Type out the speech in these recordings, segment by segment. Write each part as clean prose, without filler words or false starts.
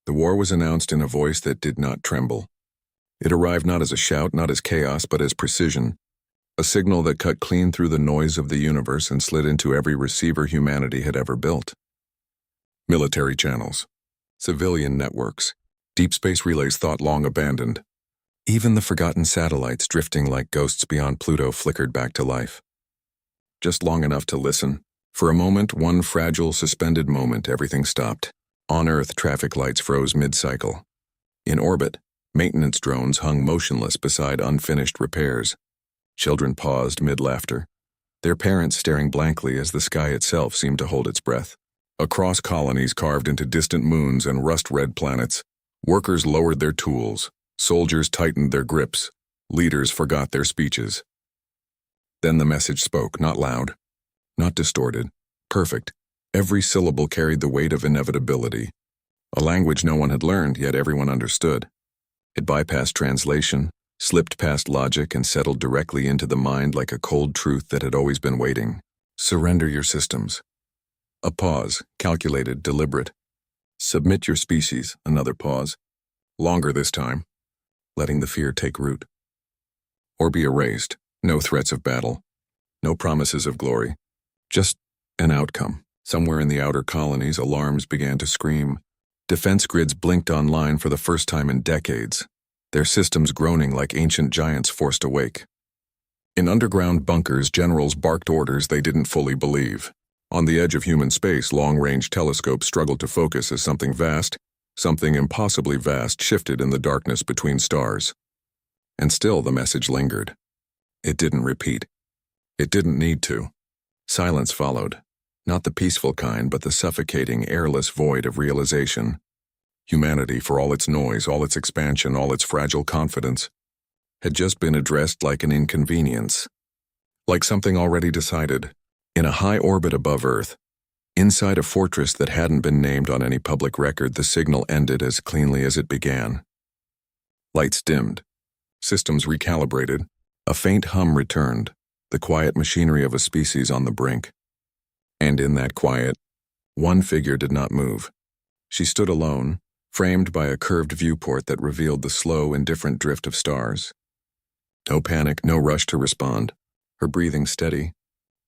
The war was announced in a voice that did not tremble. It arrived not as a shout, not as chaos, but as precision, a signal that cut clean through the noise of the universe and slid into every receiver humanity had ever built. Military channels, civilian networks, deep space relays thought long abandoned. Even the forgotten satellites drifting like ghosts beyond Pluto flickered back to life. Just long enough to listen. For a moment, one fragile, suspended moment, everything stopped. On Earth, traffic lights froze mid-cycle. In orbit, maintenance drones hung motionless beside unfinished repairs. Children paused mid-laughter, their parents staring blankly as the sky itself seemed to hold its breath. Across colonies carved into distant moons and rust-red planets, workers lowered their tools, soldiers tightened their grips, leaders forgot their speeches. Then the message spoke, not loud, not distorted, perfect. Every syllable carried the weight of inevitability. A language no one had learned, yet everyone understood. It bypassed translation, slipped past logic, and settled directly into the mind like a cold truth that had always been waiting. Surrender your systems. A pause, calculated, deliberate. Submit your species, another pause. Longer this time, letting the fear take root. Or be erased. No threats of battle. No promises of glory. Just an outcome. Somewhere in the outer colonies, alarms began to scream. Defense grids blinked online for the first time in decades, their systems groaning like ancient giants forced awake. In underground bunkers, generals barked orders they didn't fully believe. On the edge of human space, long-range telescopes struggled to focus as something vast, something impossibly vast, shifted in the darkness between stars. And still the message lingered. It didn't repeat. It didn't need to. Silence followed. Not the peaceful kind, but the suffocating, airless void of realization. Humanity, for all its noise, all its expansion, all its fragile confidence, had just been addressed like an inconvenience. Like something already decided. In a high orbit above Earth, inside a fortress that hadn't been named on any public record, the signal ended as cleanly as it began. Lights dimmed. Systems recalibrated. A faint hum returned, the quiet machinery of a species on the brink. And in that quiet, one figure did not move. She stood alone, framed by a curved viewport that revealed the slow, indifferent drift of stars. No panic, no rush to respond. Her breathing steady,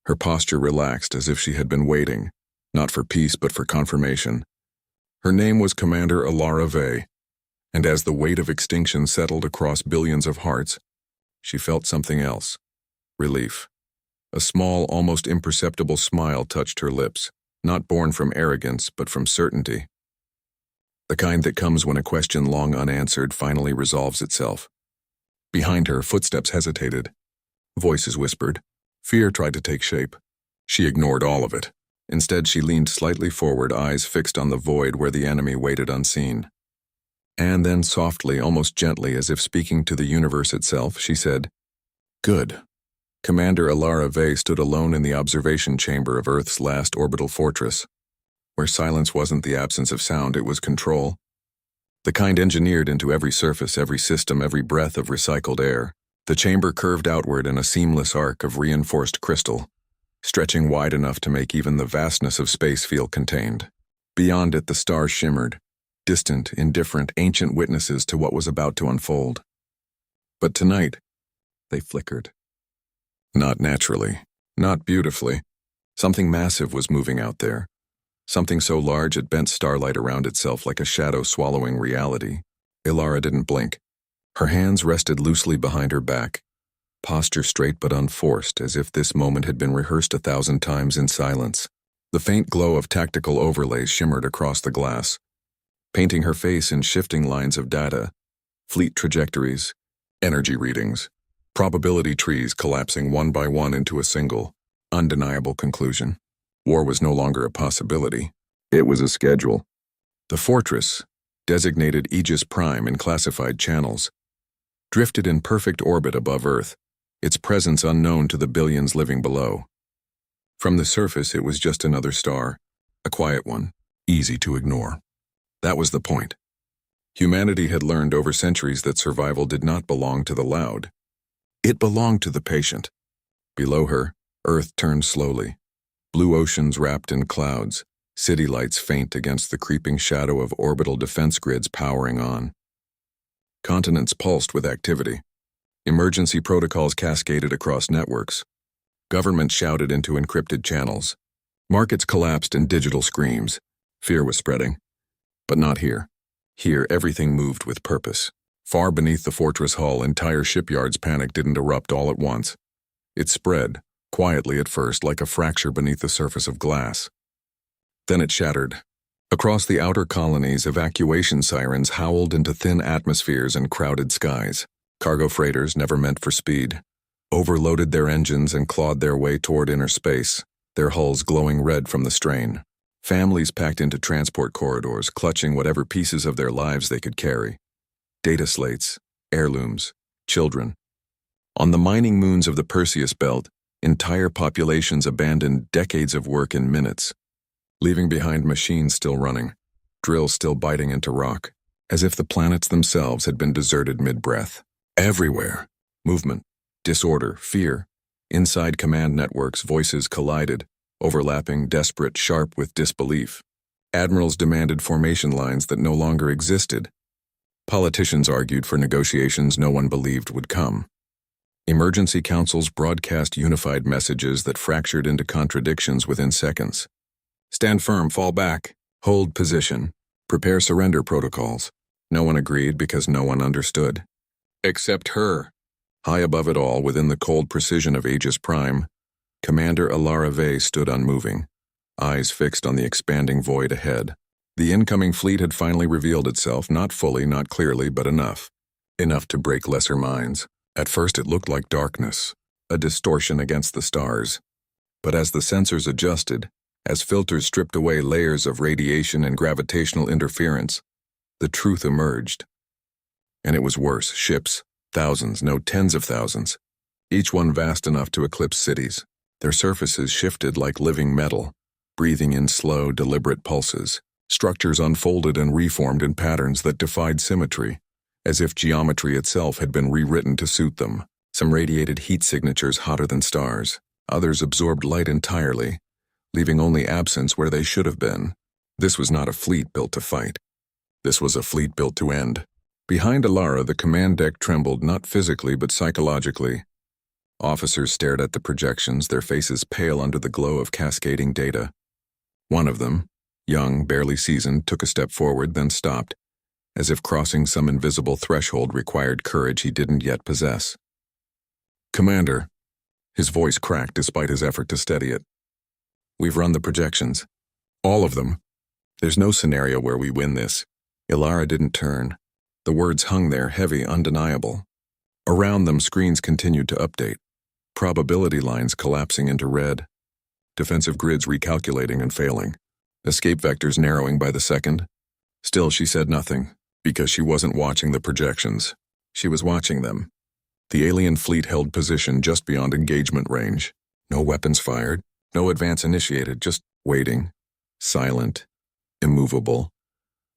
her posture relaxed as if she had been waiting, not for peace but for confirmation. Her name was Commander Alara Vey, and as the weight of extinction settled across billions of hearts, she felt something else. Relief. A small, almost imperceptible smile touched her lips, not born from arrogance, but from certainty. The kind that comes when a question long unanswered finally resolves itself. Behind her, footsteps hesitated. Voices whispered. Fear tried to take shape. She ignored all of it. Instead, she leaned slightly forward, eyes fixed on the void where the enemy waited unseen. And then softly, almost gently, as if speaking to the universe itself, she said, "Good." Commander Alara Vey stood alone in the observation chamber of Earth's last orbital fortress, where silence wasn't the absence of sound, it was control. The kind engineered into every surface, every system, every breath of recycled air. The chamber curved outward in a seamless arc of reinforced crystal, stretching wide enough to make even the vastness of space feel contained. Beyond it, the stars shimmered, distant, indifferent, ancient witnesses to what was about to unfold. But tonight, they flickered. Not naturally, not beautifully. Something massive was moving out there. Something so large it bent starlight around itself like a shadow swallowing reality. Ilara didn't blink. Her hands rested loosely behind her back, posture straight but unforced, as if this moment had been rehearsed 1,000 times in silence. The faint glow of tactical overlays shimmered across the glass, painting her face in shifting lines of data, fleet trajectories, energy readings, probability trees collapsing one by one into a single, undeniable conclusion. War was no longer a possibility. It was a schedule. The fortress, designated Aegis Prime in classified channels, drifted in perfect orbit above Earth, its presence unknown to the billions living below. From the surface, it was just another star, a quiet one, easy to ignore. That was the point. Humanity had learned over centuries that survival did not belong to the loud. It belonged to the patient. Below her, Earth turned slowly. Blue oceans wrapped in clouds, city lights faint against the creeping shadow of orbital defense grids powering on. Continents pulsed with activity. Emergency protocols cascaded across networks. Governments shouted into encrypted channels. Markets collapsed in digital screams. Fear was spreading. But not here. Here, everything moved with purpose. Far beneath the fortress hull, entire shipyards' panic didn't erupt all at once. It spread, quietly at first, like a fracture beneath the surface of glass. Then it shattered. Across the outer colonies, evacuation sirens howled into thin atmospheres and crowded skies. Cargo freighters, never meant for speed, overloaded their engines and clawed their way toward inner space, their hulls glowing red from the strain. Families packed into transport corridors, clutching whatever pieces of their lives they could carry. Data slates, heirlooms, children. On the mining moons of the Perseus Belt, entire populations abandoned decades of work in minutes, leaving behind machines still running, drills still biting into rock, as if the planets themselves had been deserted mid-breath. Everywhere, movement, disorder, fear. Inside command networks, voices collided, overlapping, desperate, sharp with disbelief. Admirals demanded formation lines that no longer existed. Politicians argued for negotiations no one believed would come. Emergency councils broadcast unified messages that fractured into contradictions within seconds. Stand firm, fall back, hold position, prepare surrender protocols. No one agreed because no one understood. Except her. High above it all, within the cold precision of Aegis Prime, Commander Alara Vey stood unmoving, eyes fixed on the expanding void ahead. The incoming fleet had finally revealed itself, not fully, not clearly, but enough. Enough to break lesser minds. At first it looked like darkness, a distortion against the stars. But as the sensors adjusted, as filters stripped away layers of radiation and gravitational interference, the truth emerged. And it was worse. Ships, thousands, no tens of thousands, each one vast enough to eclipse cities. Their surfaces shifted like living metal, breathing in slow, deliberate pulses. Structures unfolded and reformed in patterns that defied symmetry, as if geometry itself had been rewritten to suit them. Some radiated heat signatures hotter than stars. Others absorbed light entirely, leaving only absence where they should have been. This was not a fleet built to fight. This was a fleet built to end. Behind Alara, the command deck trembled, not physically but psychologically. Officers stared at the projections, their faces pale under the glow of cascading data. One of them, young, barely seasoned, took a step forward, then stopped, as if crossing some invisible threshold required courage he didn't yet possess. "Commander," his voice cracked despite his effort to steady it. "We've run the projections. All of them. There's no scenario where we win this." Alara didn't turn. The words hung there, heavy, undeniable. Around them, screens continued to update. Probability lines collapsing into red. Defensive grids recalculating and failing. Escape vectors narrowing by the second. Still, she said nothing, because she wasn't watching the projections. She was watching them. The alien fleet held position just beyond engagement range. No weapons fired, no advance initiated, just waiting. Silent, immovable,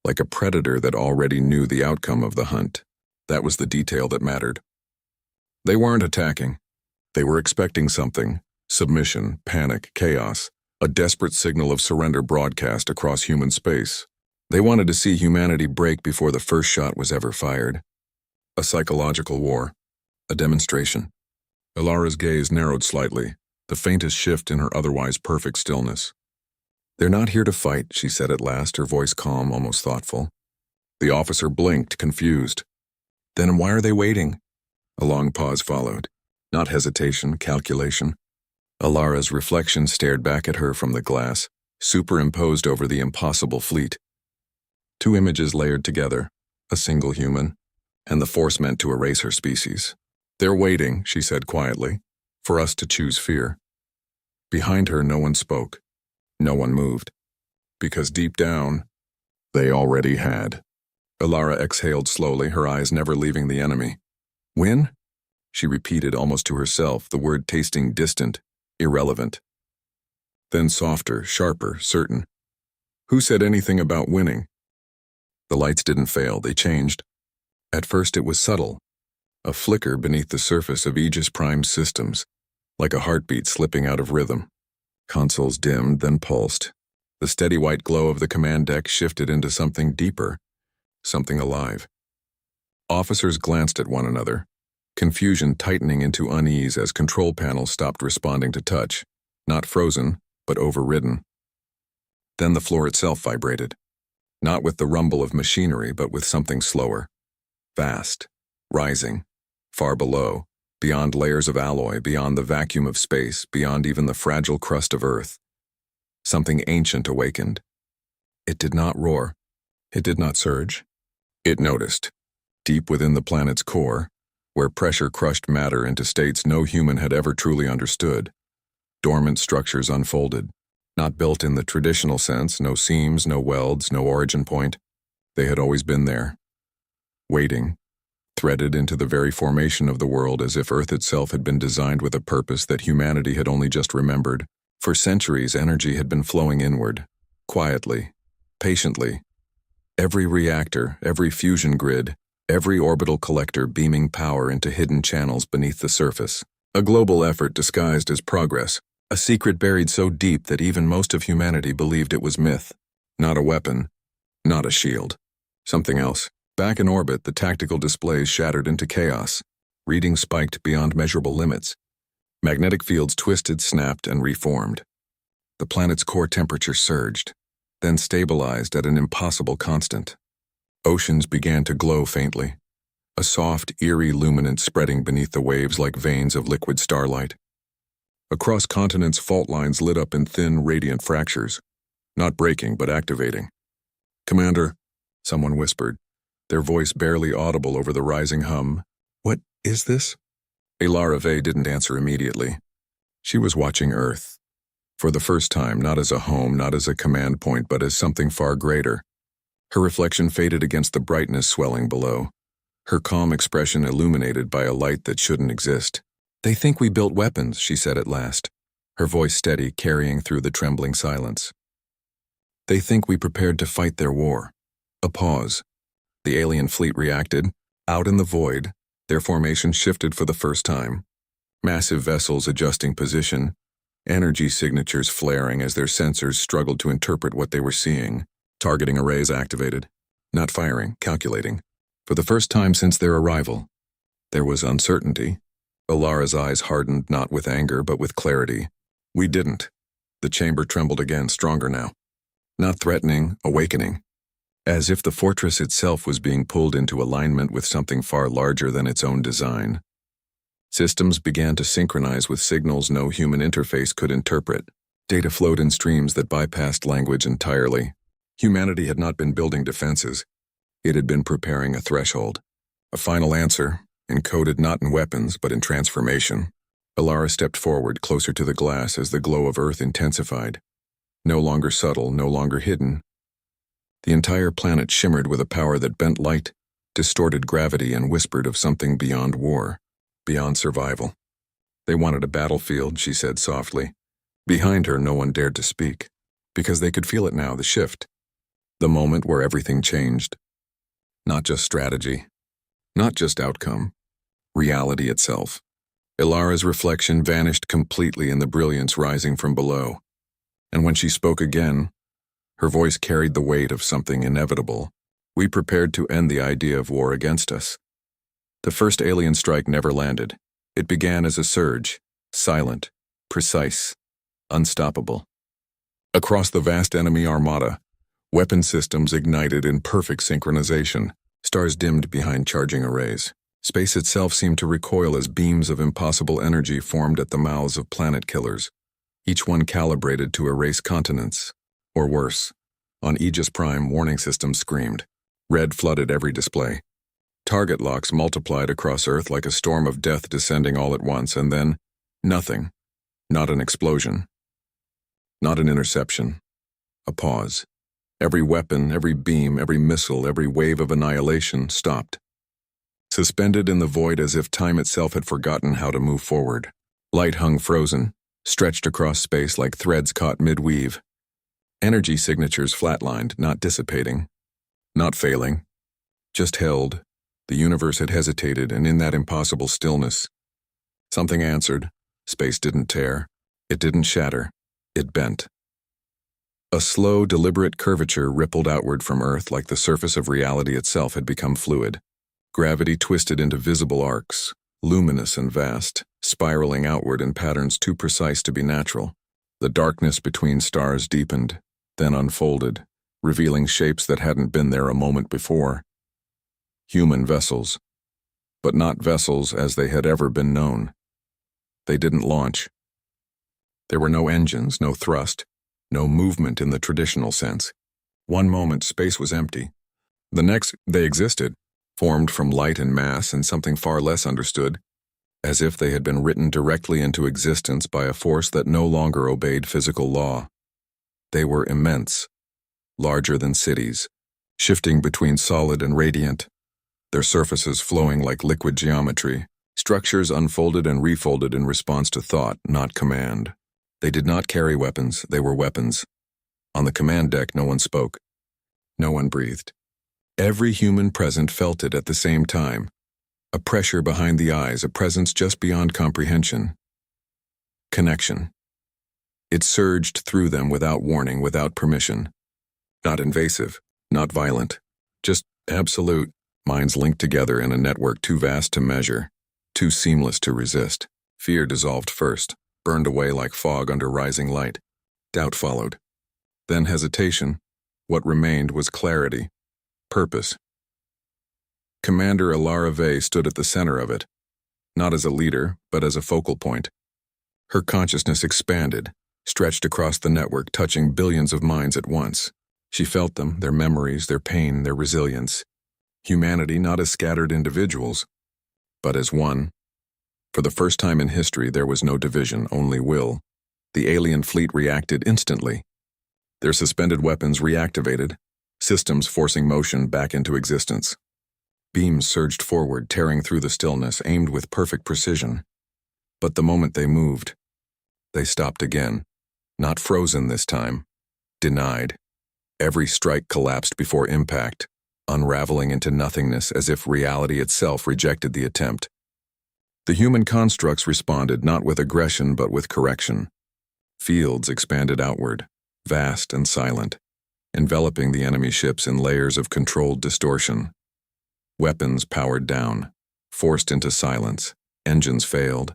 like a predator that already knew the outcome of the hunt. That was the detail that mattered. They weren't attacking. They were expecting something. Submission, panic, chaos. A desperate signal of surrender broadcast across human space. They wanted to see humanity break before the first shot was ever fired. A psychological war. A demonstration. Alara's gaze narrowed slightly, the faintest shift in her otherwise perfect stillness. "They're not here to fight," she said at last, her voice calm, almost thoughtful. The officer blinked, confused. "Then why are they waiting?" A long pause followed. Not hesitation, calculation. Alara's reflection stared back at her from the glass, superimposed over the impossible fleet. Two images layered together, a single human, and the force meant to erase her species. "They're waiting," she said quietly, "for us to choose fear." Behind her, no one spoke. No one moved. Because deep down, they already had. Alara exhaled slowly, her eyes never leaving the enemy. "Win?" She repeated almost to herself, the word tasting distant, irrelevant. Then softer, sharper, certain. "Who said anything about winning?" The lights didn't fail, they changed. At first it was subtle, a flicker beneath the surface of Aegis Prime's systems, like a heartbeat slipping out of rhythm. Consoles dimmed, then pulsed. The steady white glow of the command deck shifted into something deeper, something alive. Officers glanced at one another, confusion tightening into unease as control panels stopped responding to touch, not frozen, but overridden. Then the floor itself vibrated, not with the rumble of machinery, but with something slower, vast, rising, far below, beyond layers of alloy, beyond the vacuum of space, beyond even the fragile crust of Earth. Something ancient awakened. It did not roar. It did not surge. It noticed, deep within the planet's core, where pressure crushed matter into states no human had ever truly understood. Dormant structures unfolded, not built in the traditional sense, no seams, no welds, no origin point. They had always been there, waiting, threaded into the very formation of the world as if Earth itself had been designed with a purpose that humanity had only just remembered. For centuries, energy had been flowing inward, quietly, patiently. Every reactor, every fusion grid, every orbital collector beaming power into hidden channels beneath the surface. A global effort disguised as progress, a secret buried so deep that even most of humanity believed it was myth. Not a weapon, not a shield. Something else. Back in orbit, the tactical displays shattered into chaos. Readings spiked beyond measurable limits. Magnetic fields twisted, snapped, and reformed. The planet's core temperature surged, then stabilized at an impossible constant. Oceans began to glow faintly, a soft, eerie luminance spreading beneath the waves like veins of liquid starlight. Across continents, fault lines lit up in thin, radiant fractures, not breaking but activating. "Commander," someone whispered, their voice barely audible over the rising hum. "What is this?" Alara Vey didn't answer immediately. She was watching Earth. For the first time, not as a home, not as a command point, but as something far greater. Her reflection faded against the brightness swelling below, her calm expression illuminated by a light that shouldn't exist. "They think we built weapons," she said at last, her voice steady, carrying through the trembling silence. "They think we prepared to fight their war." A pause. The alien fleet reacted. Out in the void, their formation shifted for the first time. Massive vessels adjusting position, energy signatures flaring as their sensors struggled to interpret what they were seeing. Targeting arrays activated. Not firing, calculating. For the first time since their arrival. There was uncertainty. Alara's eyes hardened not with anger but with clarity. "We didn't." The chamber trembled again, stronger now. Not threatening, awakening. As if the fortress itself was being pulled into alignment with something far larger than its own design. Systems began to synchronize with signals no human interface could interpret. Data flowed in streams that bypassed language entirely. Humanity had not been building defenses. It had been preparing a threshold. A final answer, encoded not in weapons but in transformation. Alara stepped forward, closer to the glass as the glow of Earth intensified. No longer subtle, no longer hidden. The entire planet shimmered with a power that bent light, distorted gravity, and whispered of something beyond war, beyond survival. "They wanted a battlefield," she said softly. Behind her, no one dared to speak, because they could feel it now, the shift. The moment where everything changed. Not just strategy, not just outcome, reality itself. Ilara's reflection vanished completely in the brilliance rising from below. And when she spoke again, her voice carried the weight of something inevitable. "We prepared to end the idea of war against us." The first alien strike never landed. It began as a surge, silent, precise, unstoppable. Across the vast enemy armada, weapon systems ignited in perfect synchronization, stars dimmed behind charging arrays. Space itself seemed to recoil as beams of impossible energy formed at the mouths of planet killers, each one calibrated to erase continents. Or worse, on Aegis Prime, warning systems screamed. Red flooded every display. Target locks multiplied across Earth like a storm of death descending all at once, and then nothing. Not an explosion. Not an interception. A pause. Every weapon, every beam, every missile, every wave of annihilation stopped. Suspended in the void as if time itself had forgotten how to move forward. Light hung frozen, stretched across space like threads caught mid-weave. Energy signatures flatlined, not dissipating, not failing, just held. The universe had hesitated, and in that impossible stillness, something answered. Space didn't tear. It didn't shatter. It bent. A slow, deliberate curvature rippled outward from Earth like the surface of reality itself had become fluid. Gravity twisted into visible arcs, luminous and vast, spiraling outward in patterns too precise to be natural. The darkness between stars deepened, then unfolded, revealing shapes that hadn't been there a moment before. Human vessels, but not vessels as they had ever been known. They didn't launch. There were no engines, no thrust, no movement in the traditional sense. One moment, space was empty. The next, they existed, formed from light and mass and something far less understood, as if they had been written directly into existence by a force that no longer obeyed physical law. They were immense, larger than cities, shifting between solid and radiant, their surfaces flowing like liquid geometry, structures unfolded and refolded in response to thought, not command. They did not carry weapons, they were weapons. On the command deck, no one spoke. No one breathed. Every human present felt it at the same time. A pressure behind the eyes, a presence just beyond comprehension. Connection. It surged through them without warning, without permission. Not invasive, not violent, just absolute. Minds linked together in a network too vast to measure, too seamless to resist. Fear dissolved first, burned away like fog under rising light. Doubt followed. Then hesitation. What remained was clarity, purpose. Commander Alara Vey stood at the center of it, not as a leader, but as a focal point. Her consciousness expanded, stretched across the network, touching billions of minds at once. She felt them, their memories, their pain, their resilience. Humanity not as scattered individuals, but as one. For the first time in history, there was no division, only will. The alien fleet reacted instantly. Their suspended weapons reactivated, systems forcing motion back into existence. Beams surged forward, tearing through the stillness, aimed with perfect precision. But the moment they moved, they stopped again. Not frozen this time. Denied. Every strike collapsed before impact, unraveling into nothingness as if reality itself rejected the attempt. The human constructs responded not with aggression but with correction. Fields expanded outward, vast and silent, enveloping the enemy ships in layers of controlled distortion. Weapons powered down, forced into silence, engines failed,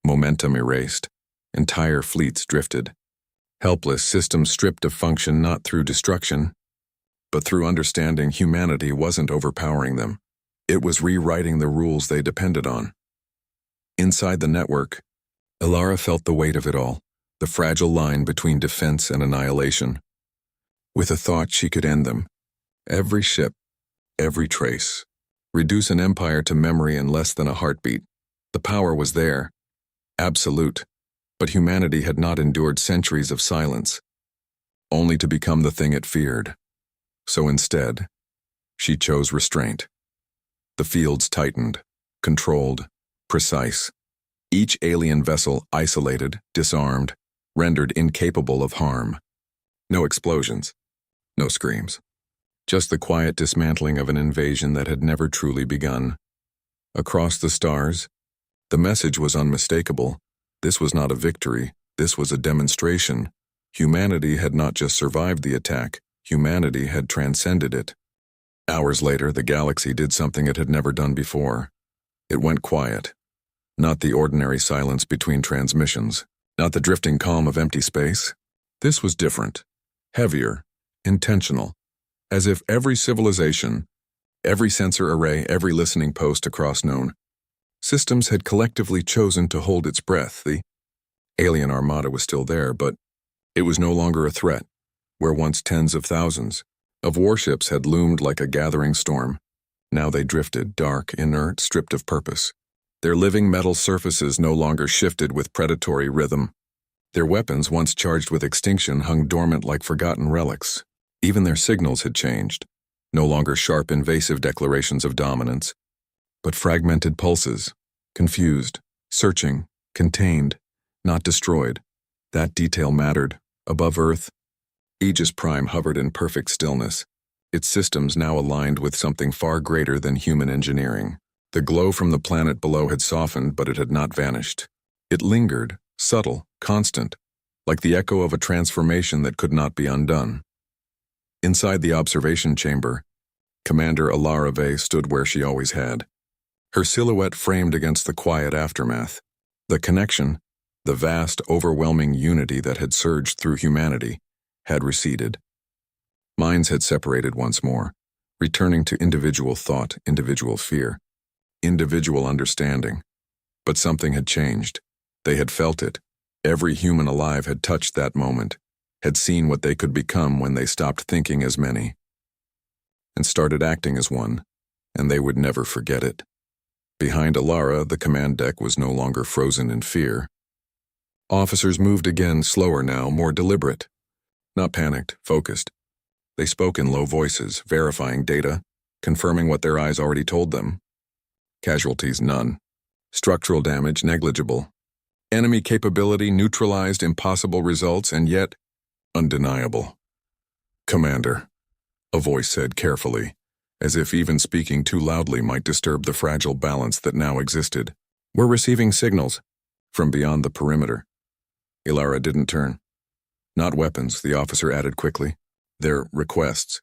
momentum erased, entire fleets drifted. Helpless systems stripped of function not through destruction, but through understanding humanity wasn't overpowering them. It was rewriting the rules they depended on. Inside the network, Alara felt the weight of it all, the fragile line between defense and annihilation. With a thought, she could end them. Every ship, every trace. Reduce an empire to memory in less than a heartbeat. The power was there, absolute, but humanity had not endured centuries of silence, only to become the thing it feared. So instead, she chose restraint. The fields tightened, controlled, precise. Each alien vessel isolated, disarmed, rendered incapable of harm. No explosions, no screams. Just the quiet dismantling of an invasion that had never truly begun. Across the stars, the message was unmistakable. This was not a victory, this was a demonstration. Humanity had not just survived the attack, humanity had transcended it. Hours later, the galaxy did something it had never done before. It went quiet. Not the ordinary silence between transmissions, not the drifting calm of empty space. This was different, heavier, intentional, as if every civilization, every sensor array, every listening post across known systems had collectively chosen to hold its breath. The alien armada was still there, but it was no longer a threat, where once tens of thousands of warships had loomed like a gathering storm. Now they drifted, dark, inert, stripped of purpose. Their living metal surfaces no longer shifted with predatory rhythm. Their weapons, once charged with extinction, hung dormant like forgotten relics. Even their signals had changed, no longer sharp, invasive declarations of dominance, but fragmented pulses, confused, searching, contained, not destroyed. That detail mattered. Above Earth, Aegis Prime hovered in perfect stillness, its systems now aligned with something far greater than human engineering. The glow from the planet below had softened, but it had not vanished. It lingered, subtle, constant, like the echo of a transformation that could not be undone. Inside the observation chamber, Commander Alara Vey stood where she always had, her silhouette framed against the quiet aftermath. The connection, the vast, overwhelming unity that had surged through humanity, had receded. Minds had separated once more, returning to individual thought, individual fear, individual understanding. But something had changed. They had felt it. Every human alive had touched that moment, had seen what they could become when they stopped thinking as many, and started acting as one, and they would never forget it. Behind Alara, the command deck was no longer frozen in fear. Officers moved again, slower now, more deliberate. Not panicked, focused. They spoke in low voices, verifying data, confirming what their eyes already told them. Casualties, none. Structural damage, negligible. Enemy capability, neutralized, impossible results, and yet, undeniable. "Commander," a voice said carefully, as if even speaking too loudly might disturb the fragile balance that now existed. "We're receiving signals," from beyond the perimeter. Ilara didn't turn. "Not weapons," the officer added quickly. "They're requests.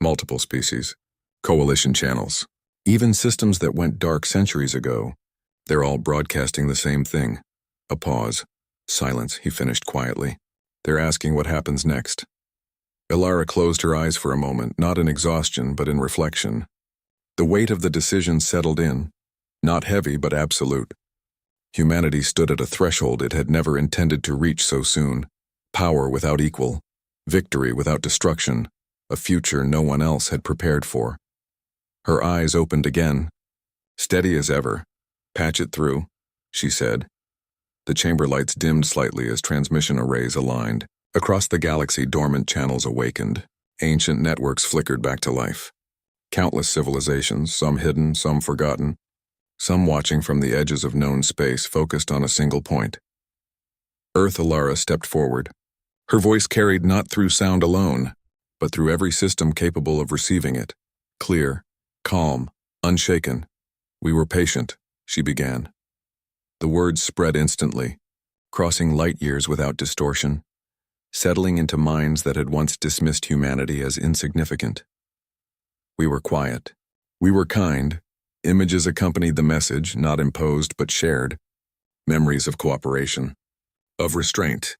Multiple species. Coalition channels. Even systems that went dark centuries ago. They're all broadcasting the same thing." A pause. Silence, he finished quietly. "They're asking what happens next." Ilara closed her eyes for a moment, not in exhaustion, but in reflection. The weight of the decision settled in, not heavy but absolute. Humanity stood at a threshold it had never intended to reach so soon. Power without equal, victory without destruction, a future no one else had prepared for. Her eyes opened again. "Steady as ever. Patch it through," she said. The chamber lights dimmed slightly as transmission arrays aligned. Across the galaxy, dormant channels awakened. Ancient networks flickered back to life. Countless civilizations, some hidden, some forgotten, some watching from the edges of known space, focused on a single point. Earth Alara stepped forward. Her voice carried not through sound alone, but through every system capable of receiving it. Clear, calm, unshaken. "We were patient," she began. The words spread instantly, crossing light years without distortion, settling into minds that had once dismissed humanity as insignificant. "We were quiet. We were kind." Images accompanied the message, not imposed but shared. Memories of cooperation, of restraint,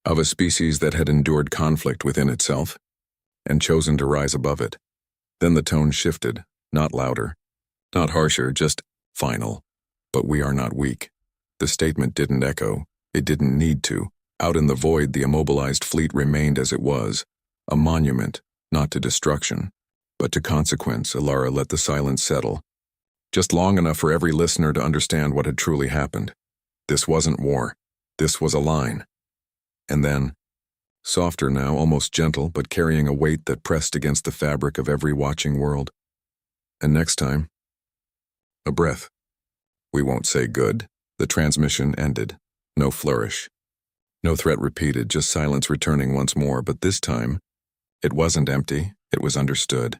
of a species that had endured conflict within itself and chosen to rise above it. Then the tone shifted, not louder, not harsher, just final. "But we are not weak." The statement didn't echo. It didn't need to. Out in the void, the immobilized fleet remained as it was, a monument, not to destruction, but to consequence. Alara let the silence settle, just long enough for every listener to understand what had truly happened. This wasn't war. This was a line. And then, softer now, almost gentle, but carrying a weight that pressed against the fabric of every watching world. "And next time, a breath. We won't say good." The transmission ended. No flourish. No threat repeated, just silence returning once more, but this time, it wasn't empty, it was understood.